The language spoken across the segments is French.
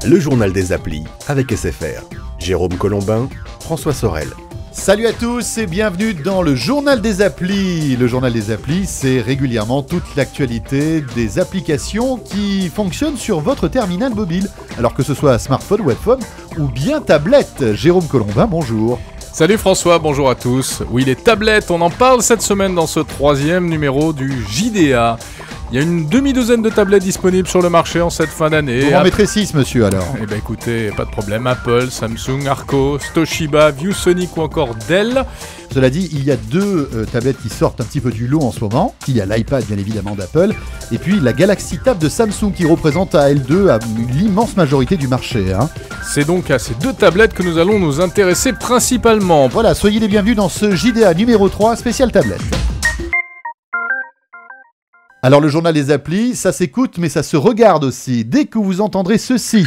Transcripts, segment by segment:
Le journal des applis avec SFR. Jérôme Colombin, François Sorel. Salut à tous et bienvenue dans le journal des applis. Le journal des applis, c'est régulièrement toute l'actualité des applications qui fonctionnent sur votre terminal mobile. Alors que ce soit smartphone, webphone ou bien tablette. Jérôme Colombin, bonjour. Salut François, bonjour à tous. Oui, les tablettes, on en parle cette semaine dans ce 3e numéro du JDA. Il y a une demi-douzaine de tablettes disponibles sur le marché en cette fin d'année. Vous en mettrez 6, monsieur, alors. Eh bien écoutez, pas de problème. Apple, Samsung, Arco, Toshiba, ViewSonic ou encore Dell. Cela dit, il y a deux tablettes qui sortent un petit peu du lot en ce moment. Il y a l'iPad, bien évidemment, d'Apple. Et puis la Galaxy Tab de Samsung qui représente à L2 à l'immense majorité du marché. C'est donc à ces deux tablettes que nous allons nous intéresser principalement. Voilà, soyez les bienvenus dans ce JDA numéro 3, spécial tablette. Alors le journal des applis, ça s'écoute mais ça se regarde aussi. Dès que vous entendrez ceci,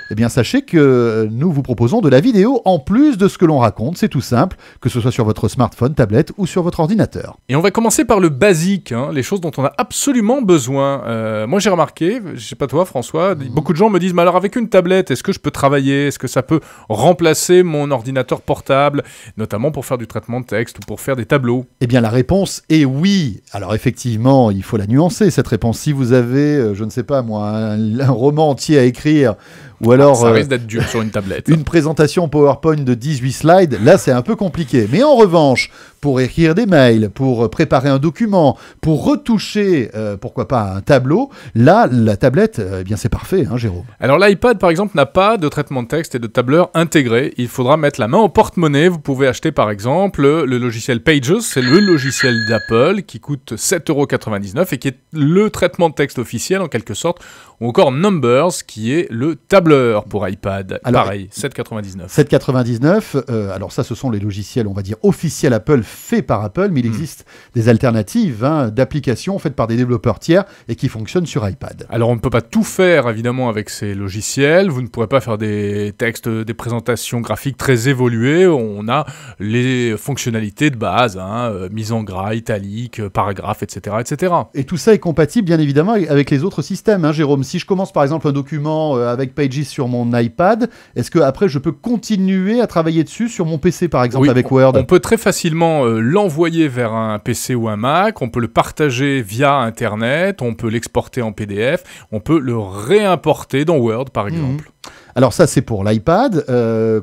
eh bien sachez que nous vous proposons de la vidéo en plus de ce que l'on raconte, c'est tout simple, que ce soit sur votre smartphone, tablette ou sur votre ordinateur. Et on va commencer par le basique, les choses dont on a absolument besoin. Moi j'ai remarqué, je sais pas toi François, beaucoup de gens me disent, mais alors avec une tablette, est-ce que je peux travailler? Est-ce que ça peut remplacer mon ordinateur portable, notamment pour faire du traitement de texte ou pour faire des tableaux? Eh bien la réponse est oui. Alors effectivement, il faut la nuancer cette réponse. Si vous avez, je ne sais pas moi, un roman entier à écrire, ou alors ça risque d'être dur sur une tablette. Une présentation PowerPoint de 18 slides, là c'est un peu compliqué. Mais en revanche, pour écrire des mails, pour préparer un document, pour retoucher, pourquoi pas un tableau, là la tablette, eh bien c'est parfait, Jérôme. Alors l'iPad par exemple n'a pas de traitement de texte et de tableur intégré. Il faudra mettre la main au porte-monnaie. Vous pouvez acheter par exemple le logiciel Pages, c'est le logiciel d'Apple qui coûte 7,99€ et qui est le traitement de texte officiel en quelque sorte, ou encore Numbers qui est le tableur pour iPad. Alors, pareil, 7,99€. 7,99€, alors ça ce sont les logiciels, on va dire, officiels Apple, faits par Apple, mais il existe des alternatives d'applications faites par des développeurs tiers et qui fonctionnent sur iPad. Alors on ne peut pas tout faire évidemment avec ces logiciels, vous ne pourrez pas faire des textes, des présentations graphiques très évoluées, on a les fonctionnalités de base, mise en gras, italique, paragraphe, etc., etc. Et tout ça est compatible bien évidemment avec les autres systèmes, Jérôme. Si je commence par exemple un document avec Pages sur mon iPad, est-ce que après je peux continuer à travailler dessus sur mon PC par exemple avec Word? On peut très facilement l'envoyer vers un PC ou un Mac, on peut le partager via Internet, on peut l'exporter en PDF, on peut le réimporter dans Word par exemple. Alors ça c'est pour l'iPad.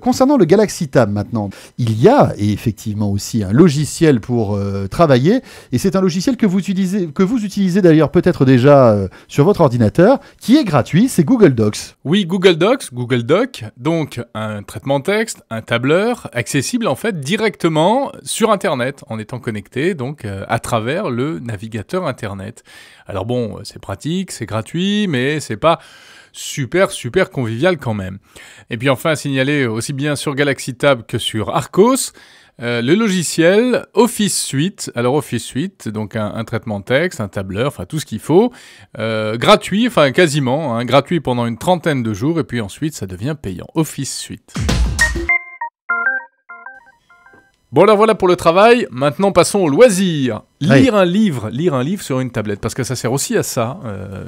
Concernant le Galaxy Tab maintenant, il y a effectivement aussi un logiciel pour travailler, et c'est un logiciel que vous utilisez d'ailleurs peut-être déjà sur votre ordinateur, qui est gratuit, c'est Google Docs. Oui, Google Doc, donc un traitement de texte, un tableur, accessible en fait directement sur Internet, en étant connecté donc à travers le navigateur Internet. Alors bon, c'est pratique, c'est gratuit, mais c'est pas super convivial quand même. Et puis enfin, à signaler aussi bien sur Galaxy Tab que sur Arcos, le logiciel Office Suite. Alors Office Suite, donc un traitement de texte, un tableur, enfin tout ce qu'il faut, gratuit, enfin quasiment, gratuit pendant une trentaine de jours, et puis ensuite ça devient payant. Office Suite. Bon alors voilà pour le travail, maintenant passons au loisir. Lire un livre sur une tablette, parce que ça sert aussi à ça,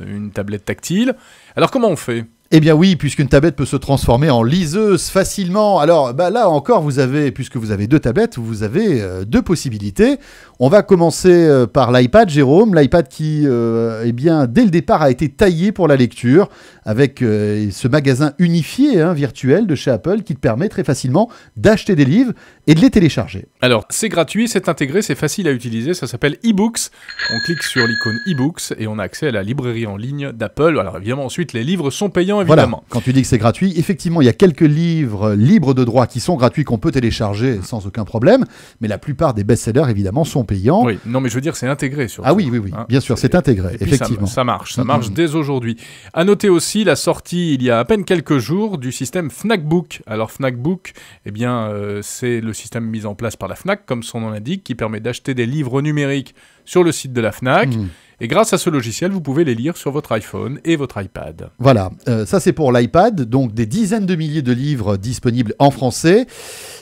une tablette tactile. Alors comment on fait ? Eh bien oui, puisqu'une tablette peut se transformer en liseuse facilement. Alors là encore, puisque vous avez deux tablettes, vous avez deux possibilités. On va commencer par l'iPad, Jérôme. L'iPad qui, eh bien, dès le départ a été taillé pour la lecture, avec ce magasin unifié virtuel de chez Apple qui te permet très facilement d'acheter des livres et de les télécharger. Alors c'est gratuit, c'est intégré, c'est facile à utiliser, ça s'appelle eBooks. On clique sur l'icône eBooks et on a accès à la librairie en ligne d'Apple. Alors évidemment ensuite les livres sont payants évidemment. Voilà. Quand tu dis que c'est gratuit, effectivement il y a quelques livres libres de droit qui sont gratuits qu'on peut télécharger sans aucun problème, mais la plupart des best-sellers évidemment sont payants. Oui, non mais je veux dire c'est intégré surtout. Ah oui, bien sûr, c'est intégré, effectivement. Ça marche dès aujourd'hui. À noter aussi la sortie il y a à peine quelques jours du système FnacBook. Alors FnacBook, eh bien c'est le système mis en place par la Fnac, comme son nom l'indique, qui permet d'acheter des livres numériques sur le site de la Fnac. Et grâce à ce logiciel, vous pouvez les lire sur votre iPhone et votre iPad. Voilà, ça c'est pour l'iPad, donc des dizaines de milliers de livres disponibles en français.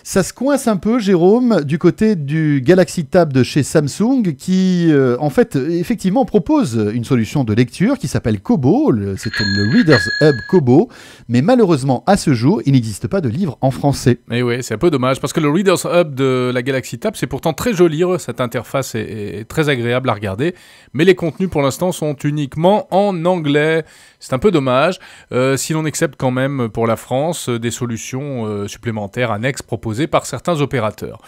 Ça se coince un peu, Jérôme, du côté du Galaxy Tab de chez Samsung qui, en fait, effectivement propose une solution de lecture qui s'appelle Kobo, c'est le Reader's Hub Kobo, mais malheureusement, à ce jour, il n'existe pas de livre en français. Et oui, c'est un peu dommage, parce que le Reader's Hub de la Galaxy Tab, c'est pourtant très joli, cette interface est très agréable à regarder, mais les contenus pour l'instant sont uniquement en anglais. C'est un peu dommage, si l'on accepte quand même pour la France des solutions supplémentaires annexes proposées par certains opérateurs.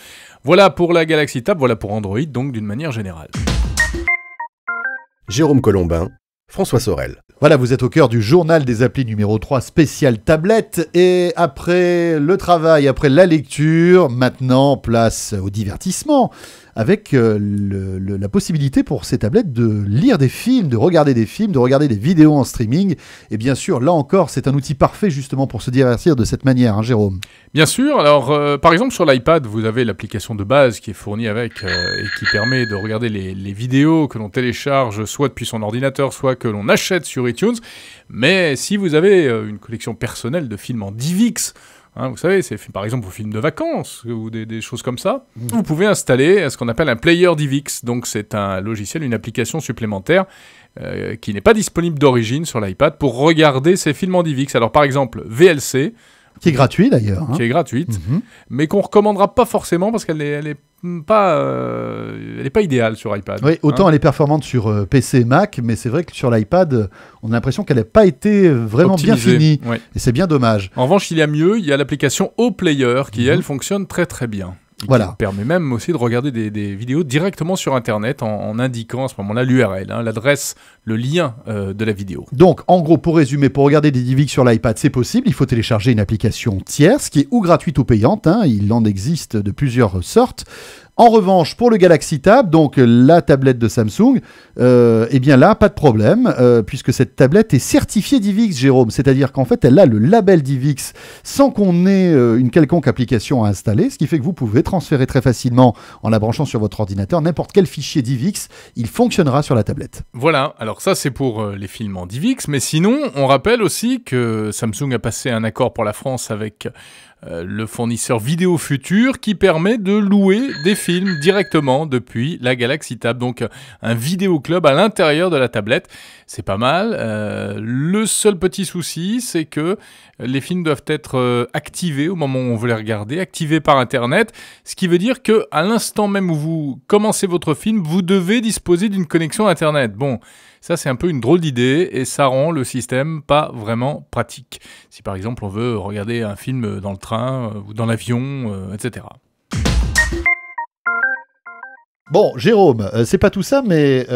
Voilà pour la Galaxy Tab, voilà pour Android, donc d'une manière générale. Jérôme Colombin, François Sorel. Voilà, vous êtes au cœur du journal des applis numéro 3 spécial tablette. Et après le travail, après la lecture, maintenant place au divertissement. Avec la possibilité pour ces tablettes de lire des films, de regarder des vidéos en streaming. Et bien sûr, là encore, c'est un outil parfait justement pour se divertir de cette manière, hein, Jérôme. Bien sûr, alors par exemple sur l'iPad, vous avez l'application de base qui est fournie avec et qui permet de regarder les vidéos que l'on télécharge soit depuis son ordinateur, soit que l'on achète sur iTunes. Mais si vous avez une collection personnelle de films en DivX, vous savez, c'est par exemple vos films de vacances ou des choses comme ça. Vous pouvez installer ce qu'on appelle un player DivX. Donc c'est un logiciel, une application supplémentaire qui n'est pas disponible d'origine sur l'iPad pour regarder ces films en DivX. Alors par exemple, VLC. Qui est gratuit d'ailleurs. Qui est gratuite, mais qu'on ne recommandera pas forcément parce qu'elle est pas idéale sur iPad. Oui, autant elle est performante sur PC et Mac, mais c'est vrai que sur l'iPad, on a l'impression qu'elle n'a pas été vraiment optimisée, bien finie. Oui. Et c'est bien dommage. En revanche, il y a mieux, il y a l'application OPlayer qui, elle, fonctionne très très bien. Et voilà. Qui permet même aussi de regarder des vidéos directement sur Internet en indiquant à ce moment-là l'URL, l'adresse, le lien de la vidéo. Donc, en gros, pour résumer, pour regarder des DivX sur l'iPad, c'est possible. Il faut télécharger une application tierce qui est ou gratuite ou payante. Il en existe de plusieurs sortes. En revanche, pour le Galaxy Tab, donc la tablette de Samsung, eh bien là, pas de problème, puisque cette tablette est certifiée DivX, Jérôme. C'est-à-dire qu'en fait, elle a le label DivX sans qu'on ait une quelconque application à installer, ce qui fait que vous pouvez transférer très facilement, en la branchant sur votre ordinateur, n'importe quel fichier DivX, il fonctionnera sur la tablette. Voilà, alors ça c'est pour les films en DivX, mais sinon, on rappelle aussi que Samsung a passé un accord pour la France avec le fournisseur Vidéo Futur qui permet de louer des films directement depuis la Galaxy Tab. Donc un vidéo club à l'intérieur de la tablette, c'est pas mal. Le seul petit souci, c'est que les films doivent être activés au moment où on veut les regarder, activés par Internet, ce qui veut dire qu'à l'instant même où vous commencez votre film, vous devez disposer d'une connexion Internet. Bon, ça c'est un peu une drôle d'idée et ça rend le système pas vraiment pratique. Si par exemple on veut regarder un film dans le train ou dans l'avion, etc. Bon, Jérôme, c'est pas tout ça, mais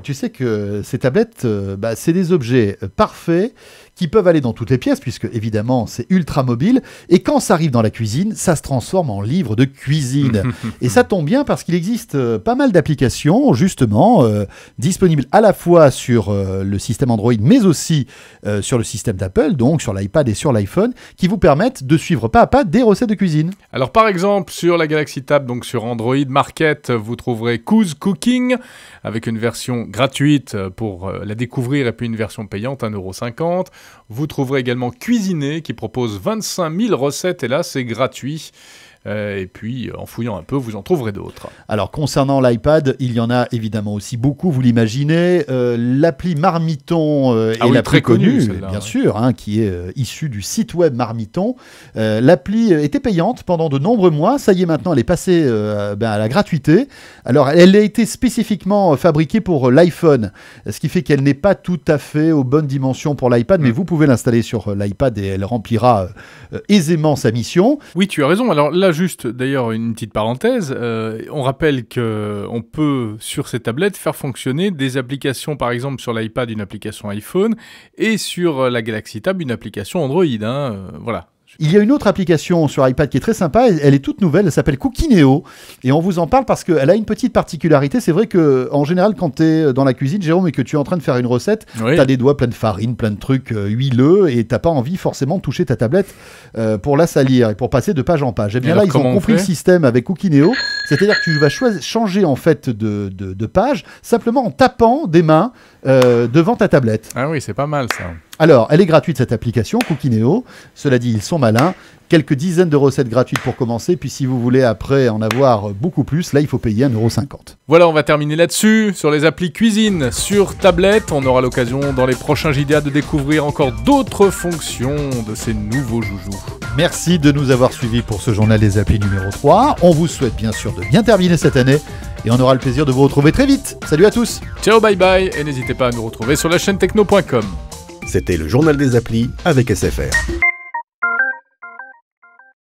tu sais que ces tablettes, c'est des objets parfaits qui peuvent aller dans toutes les pièces, puisque évidemment c'est ultra mobile, et quand ça arrive dans la cuisine, ça se transforme en livre de cuisine. Et ça tombe bien parce qu'il existe pas mal d'applications, justement, disponibles à la fois sur le système Android, mais aussi sur le système d'Apple, donc sur l'iPad et sur l'iPhone, qui vous permettent de suivre pas à pas des recettes de cuisine. Alors par exemple, sur la Galaxy Tab, donc sur Android Market, vous trouverez Coos Cooking, avec une version gratuite pour la découvrir, et puis une version payante, 1,50 €. Vous trouverez également Cuisiner qui propose 25 000 recettes et là c'est gratuit. Et puis en fouillant un peu vous en trouverez d'autres. Alors concernant l'iPad, il y en a évidemment aussi beaucoup, vous l'imaginez. L'appli Marmiton est la plus connue, bien sûr, qui est issue du site web Marmiton. L'appli était payante pendant de nombreux mois, ça y est maintenant elle est passée à la gratuité. Alors elle a été spécifiquement fabriquée pour l'iPhone, ce qui fait qu'elle n'est pas tout à fait aux bonnes dimensions pour l'iPad, mais vous pouvez l'installer sur l'iPad et elle remplira aisément sa mission. Oui, tu as raison. Alors là, juste d'ailleurs une petite parenthèse, on rappelle qu'on peut sur ces tablettes faire fonctionner des applications, par exemple sur l'iPad une application iPhone et sur la Galaxy Tab une application Android. Voilà. Il y a une autre application sur iPad qui est très sympa, elle est toute nouvelle, elle s'appelle Cookineo, et on vous en parle parce qu'elle a une petite particularité. C'est vrai que en général, quand tu es dans la cuisine, Jérôme, et que tu es en train de faire une recette, Oui. tu as des doigts pleins de farine, plein de trucs huileux, et t'as pas envie forcément de toucher ta tablette pour la salir et pour passer de page en page. Et bien Et là, alors, ils ont comment on compris le fait système avec Cookineo, c'est-à-dire que tu vas changer en fait de page simplement en tapant des mains devant ta tablette. Ah oui, c'est pas mal ça. Alors, elle est gratuite cette application, Cookineo. Cela dit, ils sont malins. Quelques dizaines de recettes gratuites pour commencer. Puis si vous voulez après en avoir beaucoup plus, là il faut payer 1,50 €. Voilà, on va terminer là-dessus. Sur les applis cuisine sur tablette, on aura l'occasion dans les prochains JDA de découvrir encore d'autres fonctions de ces nouveaux joujoux. Merci de nous avoir suivis pour ce journal des applis numéro 3. On vous souhaite bien sûr de bien terminer cette année. Et on aura le plaisir de vous retrouver très vite. Salut à tous. Ciao, bye bye, et n'hésitez pas à nous retrouver sur la chaîne techno.com. C'était le journal des applis avec SFR.